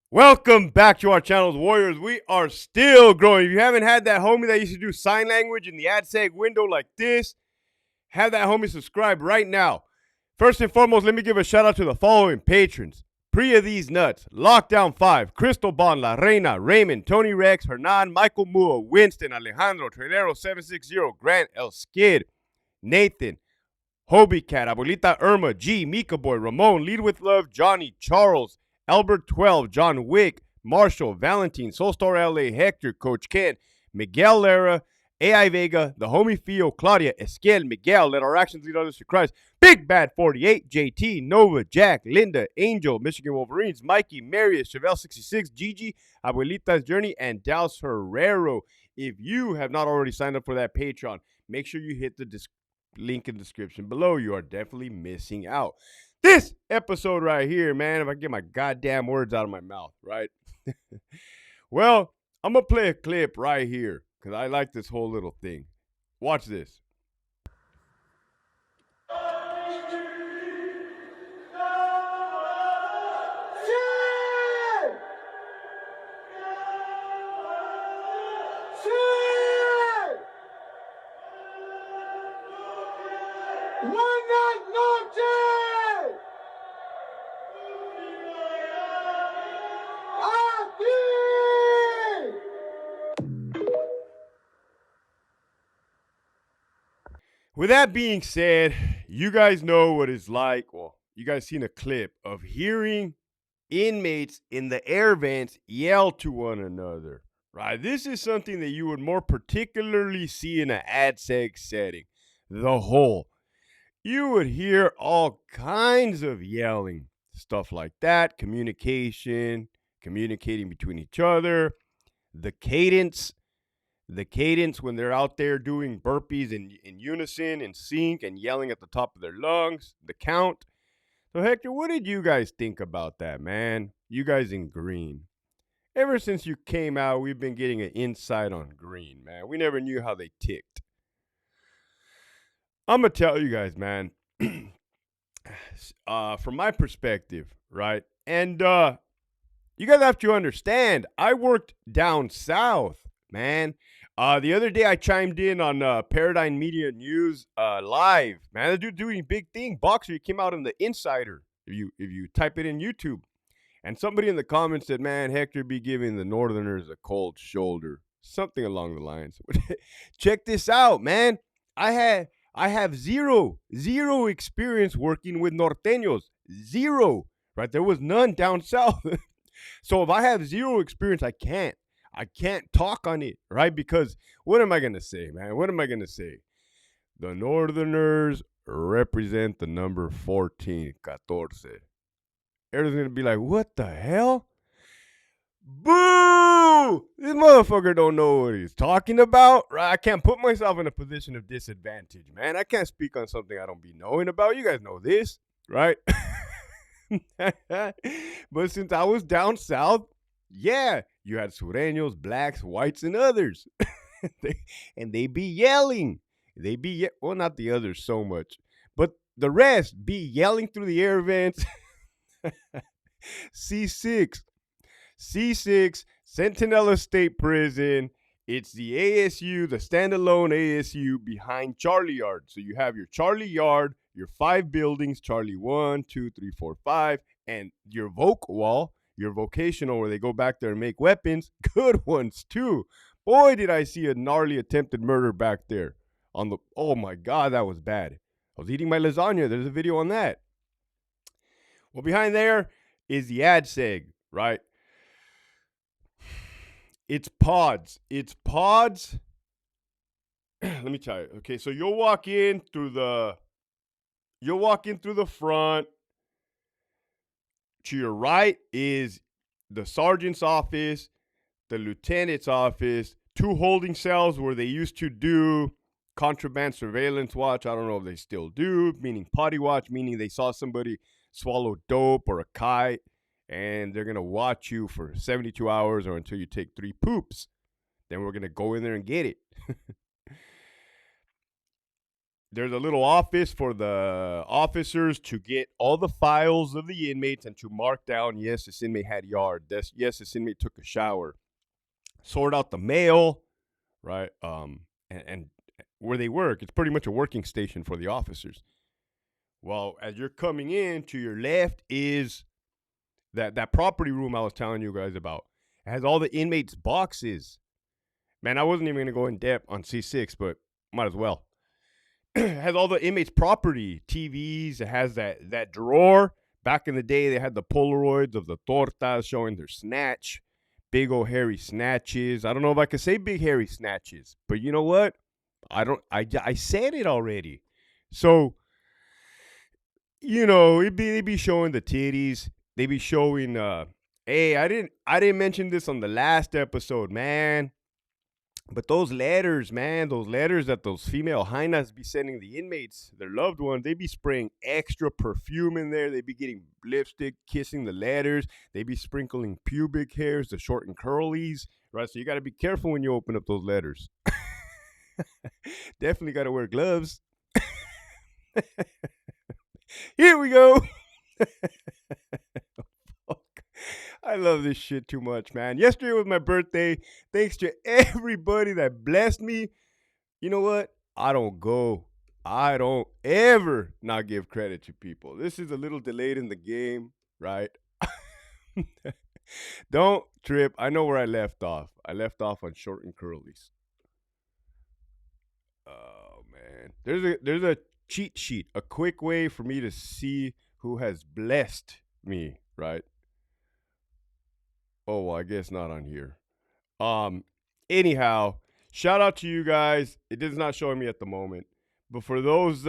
Welcome back to our channels, Warriors. We are still growing. If you haven't had that homie that used to do sign language in the ADSEG window like this, have that homie subscribe right now. First and foremost, let me give a shout out to the following patrons. Priya These Nuts, Lockdown 5, Crystal Bon, La Reina, Raymond, Tony Rex, Hernan, Michael Mua, Winston, Alejandro, Trailero 760, Grant, El Skid, Nathan, Hobie Cat, Abuelita Irma, G, Mika Boy, Ramon, Lead With Love, Johnny, Charles, Albert 12, John Wick, Marshall, Valentine, Soulstar LA, Hector, Coach Ken, Miguel Lara, AI Vega, the homie Fio, Claudia, Esquiel, Miguel, Let Our Actions Lead Others to Christ, Big Bad 48, JT, Nova, Jack, Linda, Angel, Michigan Wolverines, Mikey, Marius, Chevelle 66, Gigi, Abuelita's Journey, and Dallas Herrero. If you have not already signed up for that Patreon, make sure you hit the link in the description below. You are definitely missing out. This episode right here, man, if I get my goddamn words out of my mouth, right? Well, I'm going to play a clip right here because I like this whole little thing. Watch this. With that being said, you guys know what it's like. Well, you guys seen a clip of hearing inmates in the air vents yell to one another, right? This is something that you would more particularly see in an ADSEG setting. The whole. You would hear all kinds of yelling, stuff like that, communicating between each other, the cadence when they're out there doing burpees in unison, in sync, and yelling at the top of their lungs, the count. So, Hector, what did you guys think about that, man? You guys in green. Ever since you came out, we've been getting an insight on green, man. We never knew how they ticked. I'm going to tell you guys, man, from my perspective, right? And you guys have to understand, I worked down south, man. The other day I chimed in on Paradigm Media News live. Man, the dude doing big thing. Boxer, he came out in the Insider. If you type it in YouTube, and somebody in the comments said, "Man, Hector be giving the Northerners a cold shoulder," something along the lines. Check this out, man. I have zero experience working with norteños. Zero. Right? There was none down south. So if I have zero experience, I can't talk on it, right? Because what am I going to say, man? What am I going to say? The Northerners represent the number 14, 14. Everyone's going to be like, what the hell? Boo! This motherfucker don't know what he's talking about, right? I can't put myself in a position of disadvantage, man. I can't speak on something I don't be knowing about. You guys know this, right? But since I was down south, yeah, you had Sureños, blacks, whites, and others. And they be yelling. Well, not the others so much, but the rest be yelling through the air vents. C6, Centinela State Prison. It's the ASU, the standalone ASU behind Charlie Yard. So you have your Charlie Yard, your 5 buildings, Charlie 1, 2, 3, 4, 5, and your voc wall, your vocational, where they go back there and make weapons. Good ones too. Boy, did I see a gnarly attempted murder back there. Oh my God, that was bad. I was eating my lasagna. There's a video on that. Well, behind there is the ADSEG, right? It's pods. Let me tell you. Okay, so you'll walk in through the front. To your right is the sergeant's office, the lieutenant's office, 2 holding cells where they used to do contraband surveillance watch. I don't know if they still do, meaning potty watch, meaning they saw somebody swallow dope or a kite, and they're going to watch you for 72 hours or until you take 3 poops. Then we're going to go in there and get it. there's a little office for the officers to get all the files of the inmates and to mark down, yes, this inmate had yard. Yes, this inmate took a shower. Sort out the mail, right? And where they work, it's pretty much a working station for the officers. Well, as you're coming in, to your left is that property room I was telling you guys about. It has all the inmates' boxes. Man, I wasn't even gonna go in depth on C6, but might as well. It has all the inmates' property, TVs. It has that drawer. Back in the day, they had the Polaroids of the tortas showing their snatch. Big old hairy snatches. I don't know if I could say big hairy snatches, but you know what? I said it already. So, they'd be showing the titties. They'd be showing hey, I didn't mention this on the last episode, man. But those letters, man, those letters that those female hyenas be sending the inmates, their loved ones, they be spraying extra perfume in there. They be getting lipstick, kissing the letters. They be sprinkling pubic hairs, the short and curlies, right? So you got to be careful when you open up those letters. Definitely got to wear gloves. Here we go. I love this shit too much, man. Yesterday was my birthday. Thanks to everybody that blessed me. You know what? I don't ever not give credit to people. This is a little delayed in the game, right? Don't trip. I know where I left off. I left off on short and curlies. Oh man. There's a cheat sheet, a quick way for me to see who has blessed me, right? Oh, well, I guess not on here. Anyhow, shout out to you guys. It is not showing me at the moment. But for those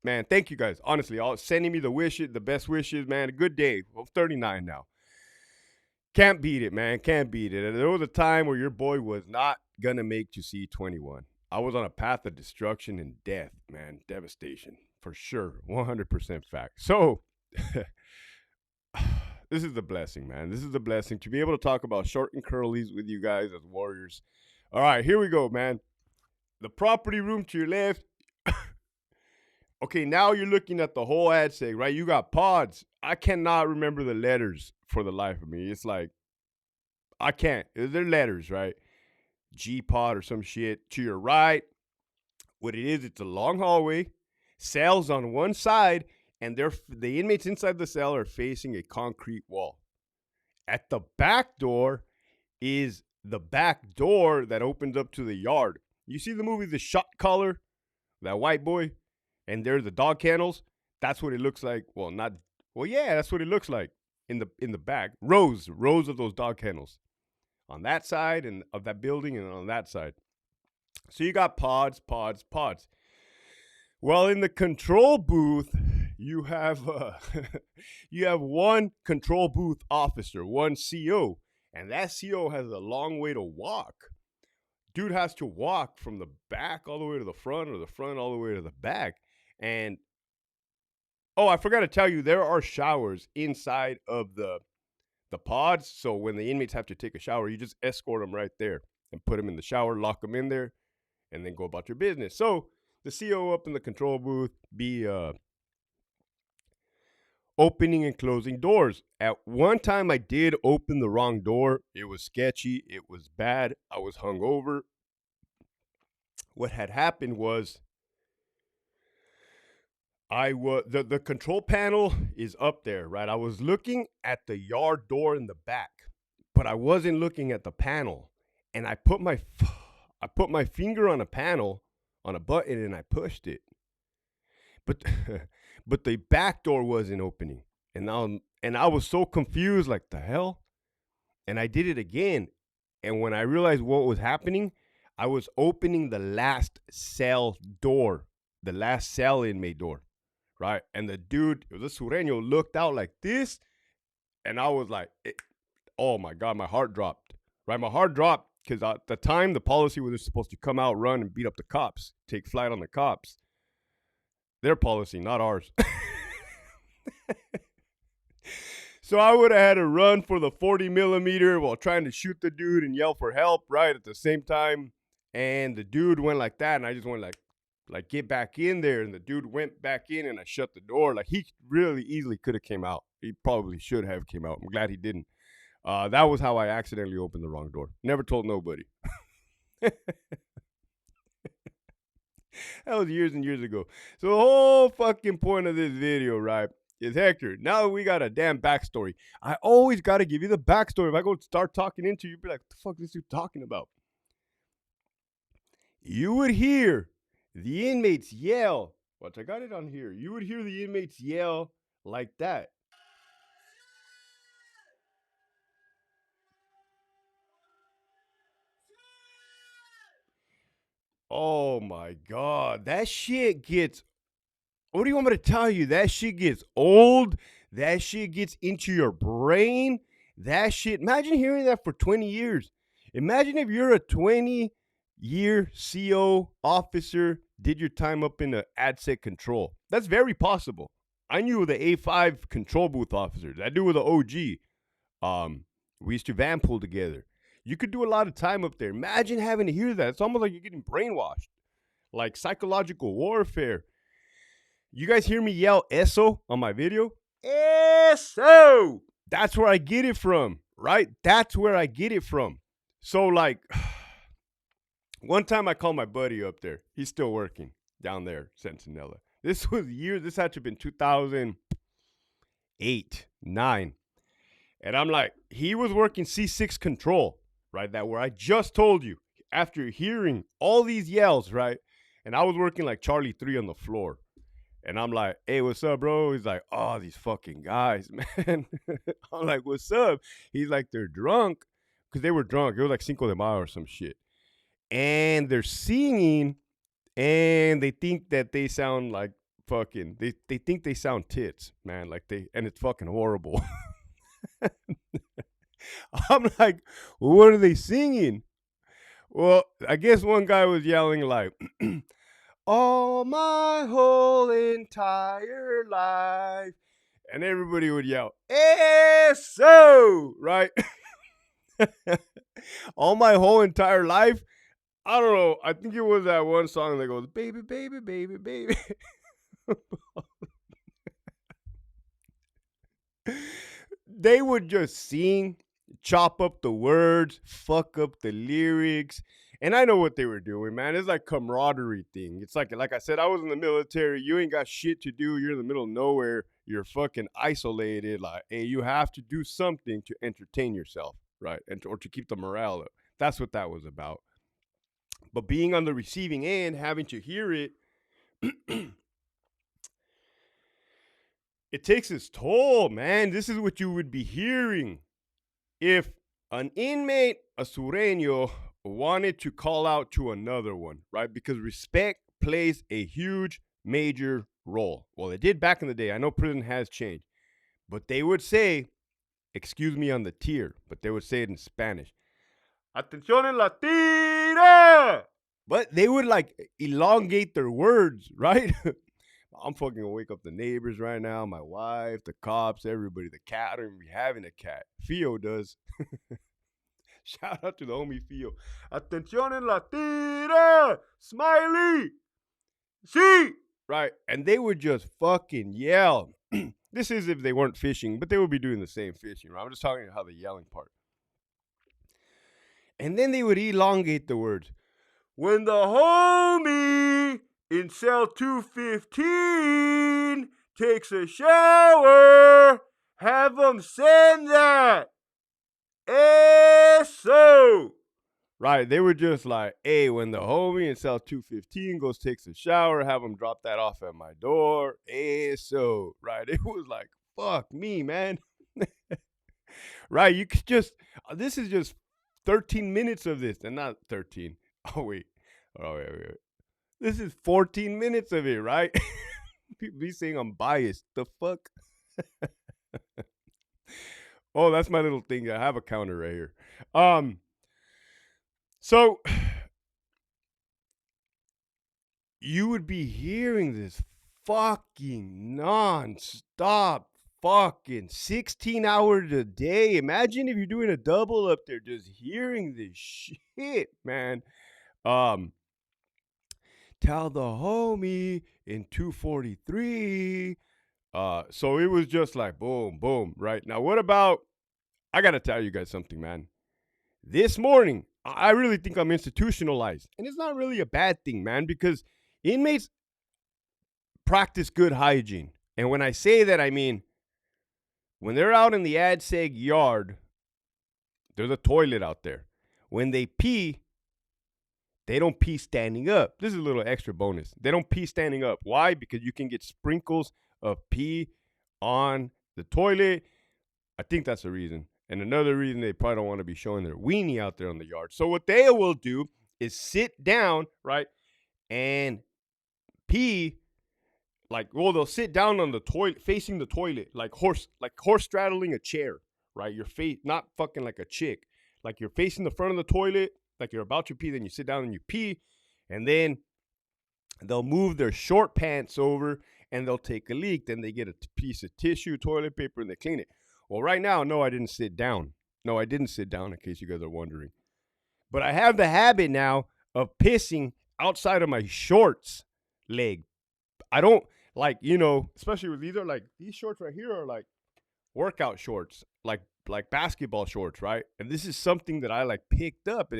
man, thank you guys. Honestly, all sending me the best wishes, man. A good day. I'm 39 now. Can't beat it, man. Can't beat it. And there was a time where your boy was not gonna make to see 21. I was on a path of destruction and death, man. Devastation. For sure. 100% fact. So this is a blessing, man. This is a blessing to be able to talk about short and curlies with you guys as warriors. All right, here we go, man. The property room to your left. Okay, now you're looking at the whole ADSEG, right? You got pods. I cannot remember the letters for the life of me. It's like, I can't. They're letters, right? G pod or some shit. To your right, what it is, it's a long hallway, cells on one side, and the inmates inside the cell are facing a concrete wall. At the back door is the back door that opens up to the yard. You see the movie The Shot Caller? That white boy? And there's the dog kennels. That's what it looks like. Yeah, that's what it looks like in the back. Rows of those dog kennels on that side and of that building and on that side. So you got pods. Well, in the control booth, you have one control booth officer, one CO, and that CO has a long way to walk. Dude has to walk from the back all the way to the front, or the front all the way to the back. And I forgot to tell you, there are showers inside of the pods. So when the inmates have to take a shower, you just escort them right there and put them in the shower, lock them in there, and then go about your business. So the CO up in the control booth be opening and closing doors. At one time, I did open the wrong door. It was sketchy. It was bad. I was hungover. What had happened was the control panel is up there, right? I was looking at the yard door in the back, but I wasn't looking at the panel. And I put my finger on a panel, on a button, and I pushed it. But the back door wasn't opening. And I was so confused, like, the hell? And I did it again. And when I realized what was happening, I was opening the last cell door, the last cell inmate door, right? And the dude, it was a Sureño, looked out like this. And I was like, oh my God, my heart dropped, right? My heart dropped because at the time, the policy was supposed to come out, run, and beat up the cops, take flight on the cops. Their policy, not ours. So I would have had to run for the 40 millimeter while trying to shoot the dude and yell for help, right, at the same time. And the dude went like that, and I just went like, like get back in there, and the dude went back in, and I shut the door. Like he really easily could have came out. He probably should have came out. I'm glad he didn't. That was how I accidentally opened the wrong door. Never told nobody. That was years and years ago. So the whole fucking point of this video, right, is Hector. Now that we got a damn backstory, I always got to give you the backstory. If I go start talking into you, you'd be like, what the fuck is this dude talking about? You would hear the inmates yell. Watch, I got it on here. You would hear the inmates yell like that. Oh my God. That shit gets, what do you want me to tell you? That shit gets old. That shit gets into your brain. That shit, imagine hearing that for 20 years. Imagine if you're a 20-year CO officer, did your time up in the ADSEG control. That's very possible. I knew the A5 control booth officers. I do with the OG. We used to van pool together. You could do a lot of time up there. Imagine having to hear that. It's almost like you're getting brainwashed, like psychological warfare. You guys hear me yell "eso" on my video? "Eso!" That's where I get it from, right? That's where I get it from. So, like, one time I called my buddy up there. He's still working down there, CENTINELA. This was years. This had to have been 2008, 9. And I'm like, he was working C6 control, right? That where I just told you, after hearing all these yells, right? And I was working like Charlie 3 on the floor. And I'm like, hey, what's up, bro? He's like, oh, these fucking guys, man. I'm like, what's up? He's like, they're drunk. Because they were drunk. It was like Cinco de Mayo or some shit. And they're singing, and they think that they sound like fucking, they think they sound tits, man. Like and it's fucking horrible. I'm like, well, what are they singing? Well, I guess one guy was yelling like, all my whole entire life. And everybody would yell, "Eso!" Right? All my whole entire life. I don't know. I think it was that one song that goes, baby, baby, baby, baby. They would just sing, chop up the words, fuck up the lyrics. And I know what they were doing, man. It's like camaraderie thing. It's like I said, I was in the military. You ain't got shit to do. You're in the middle of nowhere. You're fucking isolated. Like, hey, you have to do something to entertain yourself, right? Or to keep the morale up. That's what that was about. But being on the receiving end, having to hear it, it takes its toll, man. This is what you would be hearing if an inmate, a Sureño, wanted to call out to another one, right? Because respect plays a huge, major role. Well, it did back in the day. I know prison has changed. But they would say, excuse me on the tier, but they would say it in Spanish. Atención en la tira! But they would like elongate their words, right? I'm fucking gonna wake up the neighbors right now, my wife, the cops, everybody, the cat. I don't even be having a cat. Fio does. Shout out to the homie Fio. Atención en la tira! Smiley! See! Right? And they would just fucking yell. This is if they weren't fishing, but they would be doing the same fishing, right? I'm just talking about how the yelling part. And then they would elongate the words. When the homie in cell 215 takes a shower, have them send that. Eso! Right, they were just like, hey, when the homie in cell 215 goes takes a shower, have them drop that off at my door. Eso! Right, it was like, fuck me, man. Right, you could just, this is just 13 minutes of this, and not 13. Oh, wait. This is 14 minutes of it, right? People be saying I'm biased. The fuck? Oh, that's my little thing. I have a counter right here. So you would be hearing this fucking non-stop fucking 16 hours a day. Imagine if you're doing a double up there just hearing this shit, man. Tell the homie in 243. So it was just like boom, boom, right? Now, what about, I got to tell you guys something, man. This morning, I really think I'm institutionalized. And it's not really a bad thing, man, because inmates practice good hygiene. And when I say that, I mean, when they're out in the ADSEG yard, there's a toilet out there. When they pee, they don't pee standing up. This is a little extra bonus. They don't pee standing up. Why? Because you can get sprinkles of pee on the toilet. I think that's the reason. And another reason, they probably don't want to be showing their weenie out there on the yard. So what they will do is sit down, right, and pee. Like, well, they'll sit down on the toilet, facing the toilet, like horse straddling a chair, right? Your face, not fucking like a chick. Like, you're facing the front of the toilet, like you're about to pee, then you sit down and you pee, and then they'll move their short pants over and they'll take a leak. Then they get a piece of tissue, toilet paper, and they clean it. Well, right now, no, I didn't sit down. No, I didn't sit down, in case you guys are wondering. But I have the habit now of pissing outside of my shorts leg. I don't, like, you know, especially with these shorts right here are like workout shorts, like basketball shorts, right? And this is something that I like picked up.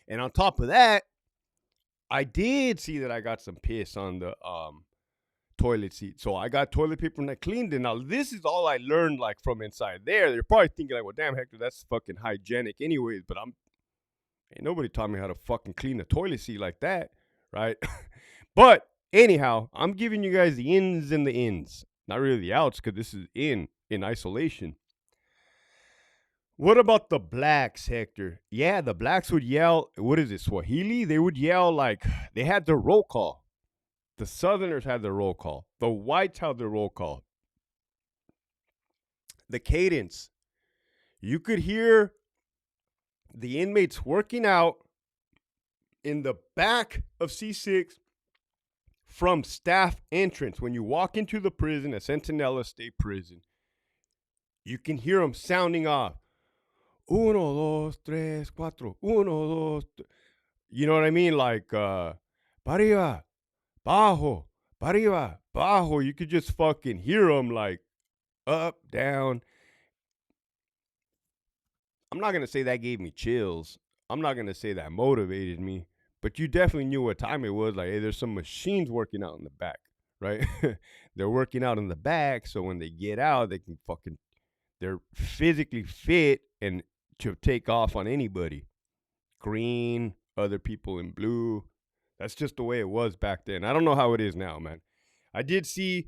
And on top of that, I did see that I got some piss on the toilet seat. So I got toilet paper and I cleaned it. Now, this is all I learned, like, from inside there. You're probably thinking, like, well, damn, Hector, that's fucking hygienic anyways. But ain't nobody taught me how to fucking clean a toilet seat like that, right? But anyhow, I'm giving you guys the ins and the ins. Not really the outs, because this is in isolation. What about the blacks, Hector? Yeah, the blacks would yell, what is it, Swahili? They would yell like they had their roll call. The Southerners had their roll call. The whites had their roll call. The cadence. You could hear the inmates working out in the back of C6 from staff entrance. When you walk into the prison, at CENTINELA State Prison, you can hear them sounding off. Uno, dos, tres, cuatro. Uno, dos. You know what I mean? Like, pa arriba, bajo, pa arriba, bajo. You could just fucking hear them, like, up, down. I'm not going to say that gave me chills. I'm not going to say that motivated me. But you definitely knew what time it was. Like, hey, there's some machines working out in the back, right? They're working out in the back, so when they get out, they can fucking, they're physically fit and to take off on anybody. Green, other people in blue. That's just the way it was back then. I don't know how it is now, man. I did see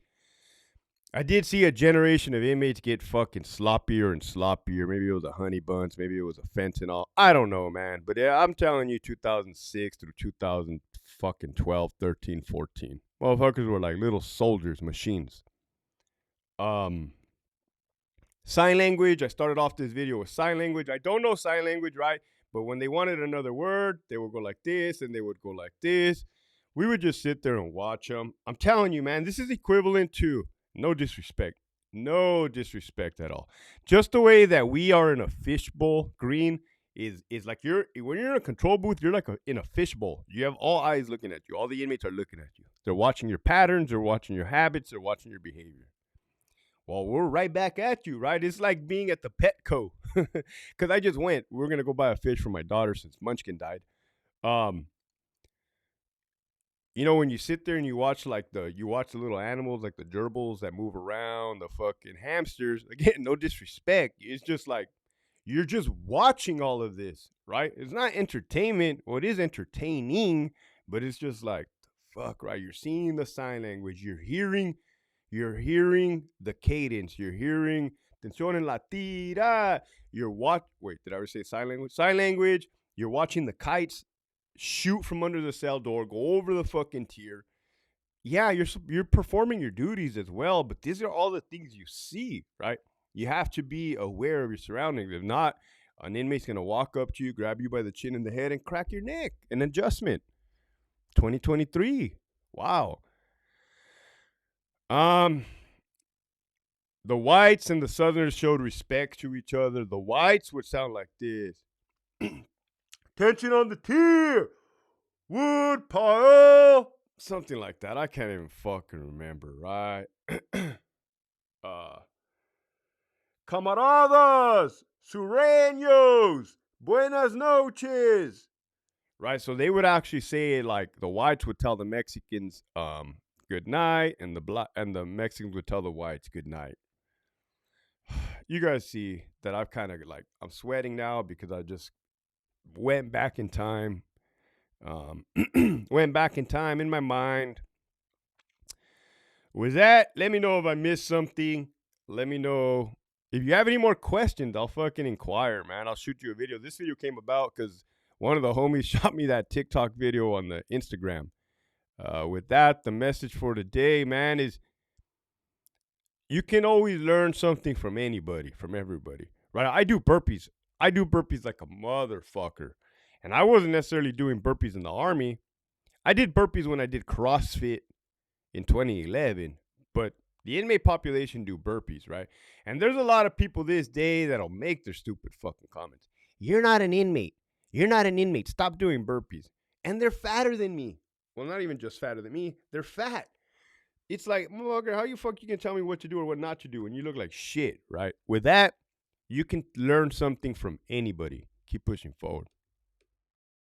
a generation of inmates get fucking sloppier and sloppier. Maybe it was a honey buns. Maybe it was a fentanyl. I don't know, man. But yeah, I'm telling you, 2006 through 2012, 13, 14. Motherfuckers were like little soldiers, machines. Sign language. I started off this video with sign language. I don't know sign language, right? But when they wanted another word, they would go like this and they would go like this. We would just sit there and watch them. I'm telling you, man, this is equivalent to, no disrespect at all. Just the way that we are in a fishbowl, green is like when you're in a control booth, you're like in a fishbowl. You have all eyes looking at you. All the inmates are looking at you. They're watching your patterns. They're watching your habits. They're watching your behavior. Well, we're right back at you, right? It's like being at the Petco. Because I just went. We're going to go buy a fish for my daughter since Munchkin died. You know, when you sit there and you watch the little animals, like the gerbils that move around, the fucking hamsters. Again, no disrespect. It's just like you're just watching all of this, right? It's not entertainment. Well, it is entertaining, but it's just like, fuck, right? You're seeing the sign language. You're hearing the cadence. You're hearing tensión en la tira. Wait, did I ever say sign language? Sign language. You're watching the kites shoot from under the cell door, go over the fucking tier. Yeah, you're performing your duties as well, but these are all the things you see, right? You have to be aware of your surroundings. If not, an inmate's going to walk up to you, grab you by the chin and the head, and crack your neck. An adjustment. 2023. Wow. The whites and the Southerners showed respect to each other. The whites would sound like this. Tension on the tier. Wood pile. something like that. I can't even fucking remember, right? uh, Camaradas, Sureños, buenas noches. Right, so they would actually say like the whites would tell the Mexicans good night, and the Mexicans would tell the whites good night. You guys see that I've kind of like I'm sweating now because I just went back in time. Went back in time in my mind. With that, let me know if I missed something. Let me know if you have any more questions. I'll fucking inquire, man. I'll shoot you a video. This video came about because one of the homies shot me that TikTok video on the Instagram. With that, the message for today, man, is you can always learn something from anybody, from everybody, right? I do burpees. I do burpees like a motherfucker. And I wasn't necessarily doing burpees in the army. I did burpees when I did CrossFit in 2011, but the inmate population do burpees, right? And there's a lot of people this day that'll make their stupid fucking comments. You're not an inmate. You're not an inmate. Stop doing burpees. And they're fatter than me. Well, not even just fatter than me. They're fat. It's like, motherfucker, how you can tell me what to do or what not to do when you look like shit, right? With that, you can learn something from anybody. Keep pushing forward.